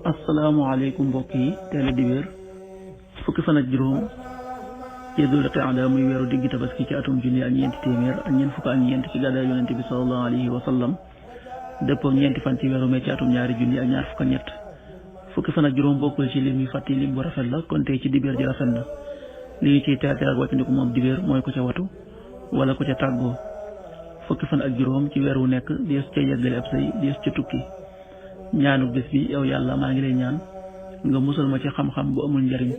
asalaamaaleykum mbokk yi teel a dibéer fukki fan ak juróom ci dul qaada muy weeru diggi tabaski ci atum junni ak ñeenti téeméer ak ñeent fukk ak ñeent ci gàddaay yonente bi sallallahu alayhi wa sallam dëppoo ñeenti fan ci weeru mee ci atum ñaari junni ak ñaar fukk ak ñett fukki fan ak juróom bokkul ci lim yu fàtti lim bu rafet la kon tey ci dibéer ji rafet na li ñu ciy teel ak wàccandiku moom dibéer mooy ku ca watu wala ku ca tàggoo fukki fan ak juróom ci weer wu nekk dees ca yeggale ab sëy dees ca tukki ñaanu bés bi yow yàlla maa ngi lay ñaan nga musal ma ci xam-xam bu amul njariñ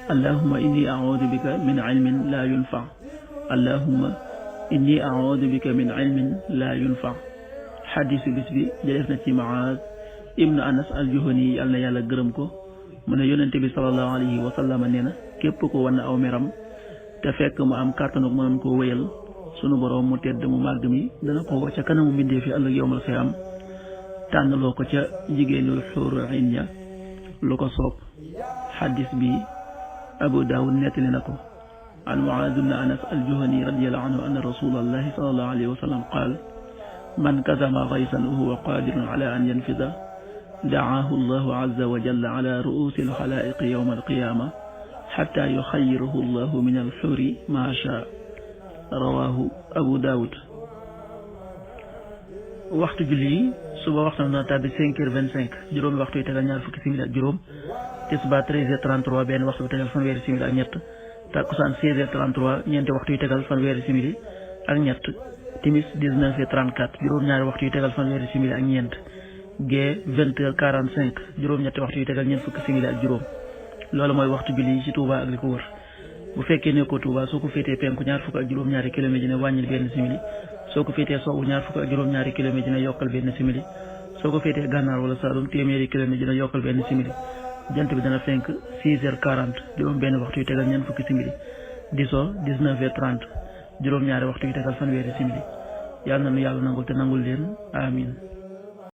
allahumma inni a'udhu bika min ilmin la yunfa allahumma inni a'udhu bika min ilmin la yunfa xadiisu bés bi jëleef na ci Muaaz ibnu Anas al-Juhani yàlla na yàlla gërëm ko mu ne yonente bi sallallahu alayhi wa sallam nee na képp ko wan aw meram te fekk mu am kàttanu mënoon koo wéyal sunu boroom mu tedd mu màgg mi dana ko woo ca kanamu mbindee fi ëllëg yawmal qiyaam tànnaloo ko ca jigéenul xuuru ayn ya lu ko soob xaddis bi Abu Daawud nettali na ko an Muaaz ibn Anas al-Juhani radiyallahu anhu anna rasulallahi sallallahu alayhi wa sallam qaal man kazama ghaysan wa huwa qaadirun ala an yanfida da'aahu allahu azza wa jalla ala ru'uusi al-xalaa'iqi yawma al-qiyaama xatta yuxayyirahu allahu min al-xuuri maa shaa rawaahu Abu Daawud. waxtu julli suba waxtu na tàbbi 5h25 juróomi waxtu yi tegal ñaar fukki simili ak juróom tisbaar 13h33 benn waxtu bi tegal fanweeri simili ak ñett takkusaan 16h33 ñeenti waxtu yi tegal fanweeri simili ak ñett timis 19h34 juróom-ñaari waxtu yi tegal fanweeri simili ak ñeent gee 20h45 juróom-ñetti waxtu yi tegal ñeent fukki simili ak juróom loolu mooy waxtu julli yi ci Touba ak li ko wër bu fekkee ne ko Touba soo ko féetee penku ñaar fukk ak juróom-ñaari kilomètre dina wàññil benn simili soo ko féetee sowwu ñaar fukk ak juróom-ñaari kilomètre dina yokkal benn simili soo ko féetee gànnaar wala Saalum téeméeri kilomètre dina yokkal benn simili jant bi dana fenk 6h40 juróom benn waxtu yu tegal ñeent fukki simili di so 19h30 juróom-ñaari waxtu yu tegal fanweeri simili yàlla na nu yàlla nangul te nangul leen amin